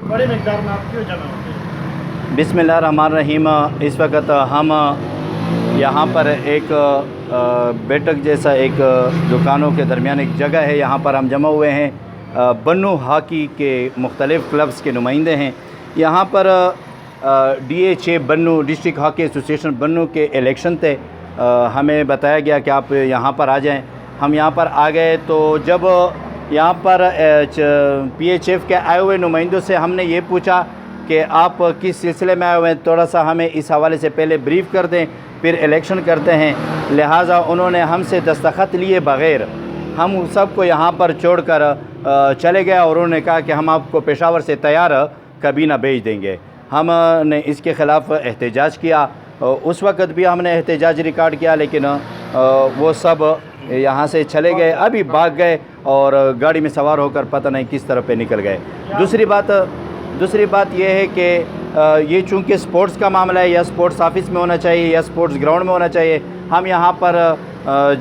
बड़ी मकदार में आप क्यों जमा होते हैं? बिस्मिल्लाहिर्रहमानिर्रहीम। इस वक्त हम यहाँ पर एक बैठक जैसा एक दुकानों के दरमियान एक जगह है, यहाँ पर हम जमा हुए हैं। बन्नू हॉकी के मुख्तलिफ़ क्लब्स के नुमाइंदे हैं। यहाँ पर DHA बन्नू डिस्ट्रिक्ट हॉकी एसोसिएशन बन्नू के इलेक्शन थे। हमें बताया गया कि आप यहाँ पर आ जाएं। हम यहाँ पर आ गए तो जब यहाँ पर PHF के आए हुए नुमाइंदों से हमने ये पूछा कि आप किस सिलसिले में आए हुए हैं, थोड़ा सा हमें इस हवाले से पहले ब्रीफ़ कर दें, फिर इलेक्शन करते हैं। लिहाजा उन्होंने हमसे दस्तखत लिए बग़ैर हम सबको यहाँ पर छोड़कर चले गए और उन्होंने कहा कि हम आपको पेशावर से तैयार कबीना भेज देंगे। हमने इसके ख़िलाफ़ एहतजाज किया। उस वक़्त भी हमने एहतजाज रिकॉर्ड किया, लेकिन वो सब यहाँ से चले गए, अभी भाग गए और गाड़ी में सवार होकर पता नहीं किस तरफ पे निकल गए। दूसरी बात यह है कि ये चूँकि स्पोर्ट्स का मामला है, या स्पोर्ट्स ऑफिस में होना चाहिए या स्पोर्ट्स ग्राउंड में होना चाहिए। हम यहाँ पर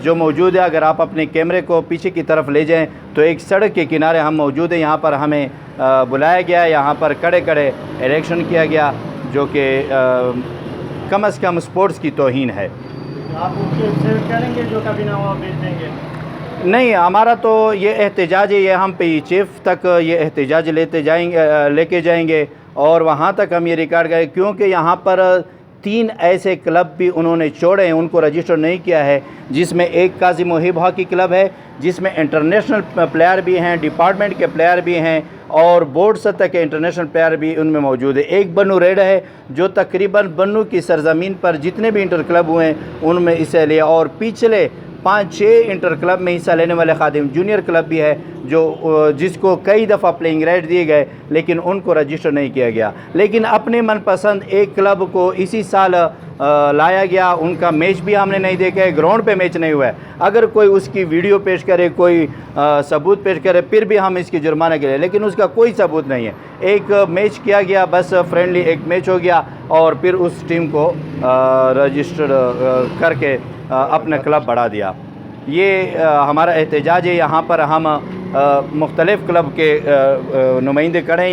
जो मौजूद है, अगर आप अपने कैमरे को पीछे की तरफ ले जाएं तो एक सड़क के किनारे हम मौजूद हैं। यहाँ पर हमें बुलाया गया, यहाँ पर खड़े खड़े इलेक्शन किया गया, जो कि कम अज़ कम स्पोर्ट्स की तौहीन है। आप उसके करेंगे जो कबीना वो भेज देंगे? नहीं, हमारा तो ये एहतजाज है, ये हम PHF तक ये एहतजाज लेके जाएंगे और वहाँ तक हम ये रिकॉर्ड करें, क्योंकि यहाँ पर 3 ऐसे क्लब भी उन्होंने छोड़े हैं, उनको रजिस्टर नहीं किया है, जिसमें एक काजी मोहिब हॉकी क्लब है, जिसमें इंटरनेशनल प्लेयर भी हैं, डिपार्टमेंट के प्लेयर भी हैं और बोर्ड सतह के इंटरनेशनल प्लेयर भी उनमें मौजूद है। एक बन्नू रेड है जो तकरीबन बन्नू की सरजमीन पर जितने भी इंटर क्लब हुए हैं उनमें हिस्सा लिया, और पिछले 5-6 इंटर क्लब में हिस्सा लेने वाले खादिम जूनियर क्लब भी है जो जिसको कई दफ़ा प्लेइंग राइट दिए गए, लेकिन उनको रजिस्टर नहीं किया गया। लेकिन अपने मनपसंद एक क्लब को इसी साल लाया गया, उनका मैच भी हमने नहीं देखा है, ग्राउंड पे मैच नहीं हुआ है। अगर कोई उसकी वीडियो पेश करे, कोई सबूत पेश करे, फिर भी हम इसकी जुर्माना के लिए, लेकिन उसका कोई सबूत नहीं है। एक मैच किया गया, बस फ्रेंडली एक मैच हो गया और फिर उस टीम को रजिस्टर करके अपना क्लब बढ़ा दिया। ये हमारा एहतजाज है। यहाँ पर हम मुख्तलिफ़ क्लब के नुमाइंदे खड़े हैं।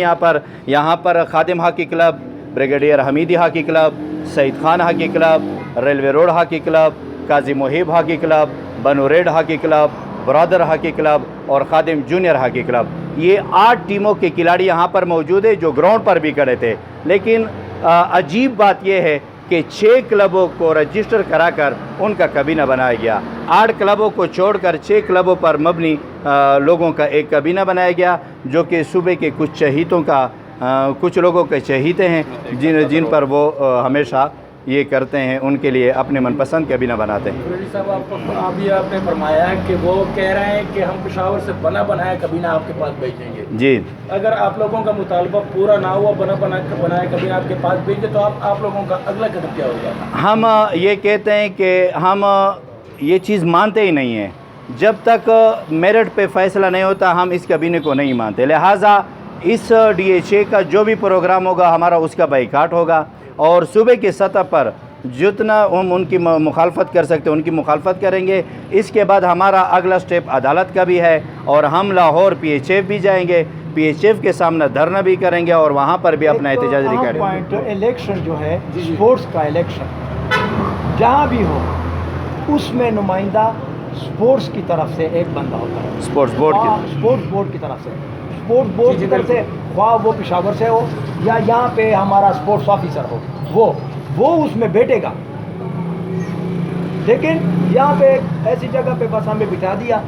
यहाँ पर Khadim hockey club, brigadier Hamidi hockey club, Saeed Khan hockey club, railway road hockey club, Qazi Mohib hockey club, Bannu red hockey club, brother hockey club और खादिम जूनियर हॉकी क्लब। ये 8 टीमों के खिलाड़ी यहाँ पर मौजूद है जो ग्राउंड पर भी खड़े थे। लेकिन अजीब बात यह है कि 6 क्लबों को रजिस्टर कराकर उनका कबीना बनाया गया। 8 क्लबों को छोड़कर 6 क्लबों पर मबनी लोगों का एक कबीना बनाया गया, जो कि सूबे के कुछ शहीदों का कुछ लोगों के शहीद हैं जिन पर वो हमेशा ये करते हैं, उनके लिए अपने मनपसंद कबीना बनाते हैं। साहब, अभी आपने फरमाया है कि वो कह रहे हैं कि हम पेशावर से बना बनाया कबीना आपके पास भेजेंगे। जी, अगर आप लोगों का मुतालबा पूरा ना हुआ, बनाया कबीना आपके पास भेजे, तो आप लोगों का अगला कदम क्या होगा? हम ये कहते हैं कि हम ये चीज़ मानते ही नहीं हैं। जब तक मेरिट पे फ़ैसला नहीं होता हम इस कबीने को नहीं मानते। लिहाजा इस DHA का जो भी प्रोग्राम होगा हमारा उसका बाइकाट होगा, और सूबे की सतह पर जितना हम उनकी मुखालफत कर सकते हैं उनकी मुखालफत करेंगे। इसके बाद हमारा अगला स्टेप अदालत का भी है और हम लाहौर PHF भी जाएंगे, PHF के सामने धरना भी करेंगे और वहाँ पर भी अपना एहतजाज करेंगे। इलेक्शन जो है स्पोर्ट्स का इलेक्शन जहाँ भी हो उसमें नुमाइंदा स्पोर्ट्स की तरफ से एक बंदा होता है, स्पोर्ट्स बोर्ड की तरफ से स्पोर्ट्स बोर्ड की तरफ से, ख्वाह वो पेशावर से हो या यहाँ पे हमारा स्पोर्ट्स ऑफिसर हो, वो उसमें बैठेगा। लेकिन यहाँ पे ऐसी जगह पे बस हमें बिठा दिया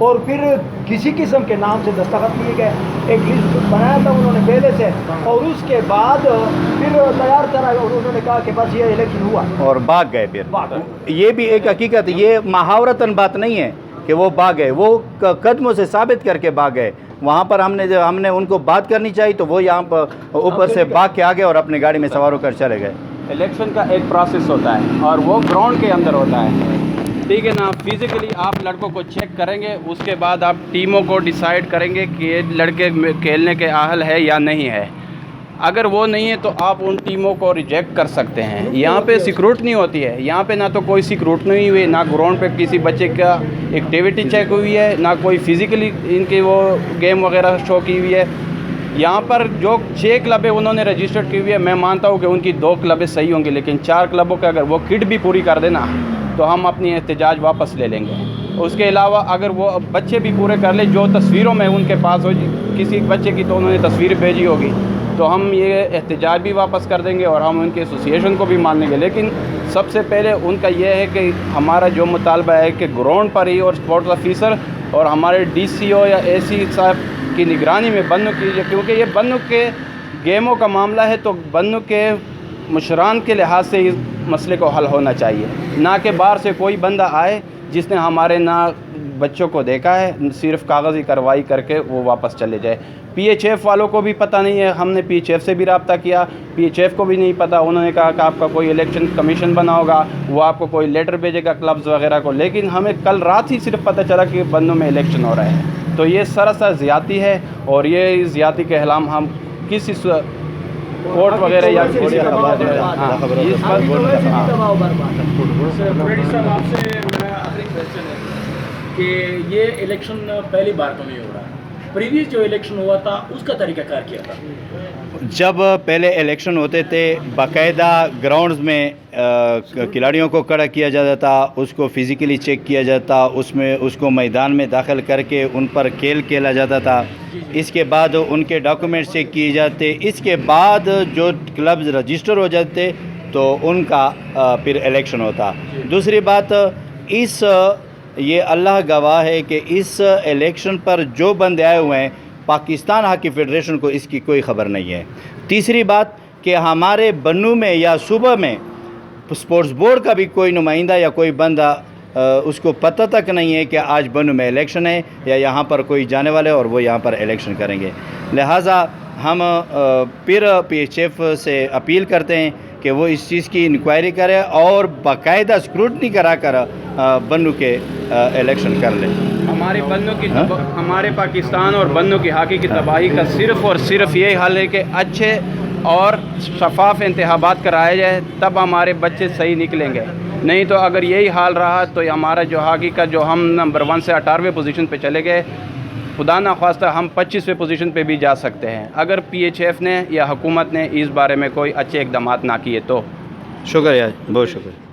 और फिर किसी किस्म के नाम से दस्तखत लिए गए। एक लिस्ट बनाया था उन्होंने पहले से और उसके बाद फिर तैयार करा और उन्होंने कहा कि बस ये इलेक्शन हुआ और भाग गए। फिर ये भी एक हकीकत, ये मुहावरतन बात नहीं है कि वो भाग गए, वो कदमों से साबित करके भाग गए। वहाँ पर हमने उनको बात करनी चाहिए तो वो यहाँ पर ऊपर से भाग के आ गए और अपनी गाड़ी में सवार होकर चले गए। इलेक्शन का एक प्रोसेस होता है और वो ग्राउंड के अंदर होता है, ठीक है ना। फिज़िकली आप लड़कों को चेक करेंगे, उसके बाद आप टीमों को डिसाइड करेंगे कि ये लड़के खेलने के अहल है या नहीं है। अगर वो नहीं है तो आप उन टीमों को रिजेक्ट कर सकते हैं। यहाँ पे सिक्रूटनी होती है, यहाँ पे ना तो कोई सिक्रूटनी हुई, ना ग्राउंड पे किसी बच्चे का एक्टिविटी चेक हुई है, ना कोई फिज़िकली इनकी वो गेम वगैरह शो की हुई है। यहाँ पर जो 6 क्लबें उन्होंने रजिस्टर्ड की हुई है, मैं मानता हूँ कि उनकी 2 क्लबें सही होंगी, लेकिन 4 क्लबों का अगर वो किट भी पूरी कर देना तो हम अपनी एहतजाज वापस ले लेंगे। उसके अलावा अगर वो बच्चे भी पूरे कर ले जो तस्वीरों में उनके पास हो, किसी बच्चे की तो उन्होंने तस्वीर भेजी होगी, तो हम ये एहतजाज भी वापस कर देंगे और हम उनके एसोसिएशन को भी मान लेंगे। लेकिन सबसे पहले उनका ये है कि हमारा जो मुतालबा है कि ग्राउंड पर ही और स्पोर्ट्स ऑफिसर और हमारे DCO या AC साहब की निगरानी में बन्नू कीजिए, क्योंकि ये बन्नू के गेमों का मामला है, तो बन्नू के मुशरान के लिहाज से इस मसले को हल होना चाहिए, ना कि बाहर से कोई बंदा आए जिसने हमारे ना बच्चों को देखा है, सिर्फ कागज़ी कार्रवाई करके वो वापस चले जाए। PHF वालों को भी पता नहीं है, हमने PHF से भी रब्ता किया, PHF को भी नहीं पता। उन्होंने कहा कि आपका कोई इलेक्शन कमीशन बना होगा, वो आपको कोई लेटर भेजेगा क्लब्स वगैरह को, लेकिन हमें कल रात ही सिर्फ पता चला कि बन्नू में इलेक्शन हो रहा है। तो ये सरासर ज़्यादती है और ये ज़्यादती के खिलाफ हम किसी कोर्ट वगैरह या रेडी साहब, आपसे मेरा आखिरी क्वेश्चन है कि ये इलेक्शन पहली बार तो नहीं हो रहा, प्रीवियस जो इलेक्शन हुआ था उसका तरीक़ाकार क्या था? जब पहले इलेक्शन होते थे बाकायदा ग्राउंड्स में खिलाड़ियों को खड़ा किया जाता था, उसको फिज़िकली चेक किया जाता, उसमें उसको मैदान में दाखिल करके उन पर खेल खेला जाता था। इसके बाद उनके डॉक्यूमेंट्स चेक किए जाते, इसके बाद जो क्लब्स रजिस्टर हो जाते तो उनका फिर इलेक्शन होता। दूसरी बात, इस ये अल्लाह गवाह है कि इस इलेक्शन पर जो बंदे आए हुए हैं पाकिस्तान हॉकी फेडरेशन को इसकी कोई ख़बर नहीं है। तीसरी बात कि हमारे बन्नू में या सूबा में स्पोर्ट्स बोर्ड का भी कोई नुमाइंदा या कोई बंदा उसको पता तक नहीं है कि आज बन्नू में इलेक्शन है या यहाँ पर कोई जाने वाले और वो यहाँ पर इलेक्शन करेंगे। लिहाजा हम फिर PHF से अपील करते हैं कि वो इस चीज़ की इंक्वायरी करे और बाकायदा स्क्रूटनी करा कर बन्नू के इलेक्शन कर ले। हमारे बन्नू की हमारे पाकिस्तान और बन्नू की हॉकी की तबाही का सिर्फ़ और सिर्फ यही हल है कि अच्छे और शफाफ इंतखाबात कराए जाए, तब हमारे बच्चे सही निकलेंगे। नहीं तो अगर यही हाल रहा तो हमारा जो हॉकी का जो हम नंबर 1 से 18वें पोजीशन पे चले गए, खुदा ना ख्वास्ता हम 25वें पोजीशन पे भी जा सकते हैं अगर PHF ने या हुकूमत ने इस बारे में कोई अच्छे इक़दामात ना किए तो। शुक्रिया, बहुत शुक्रिया।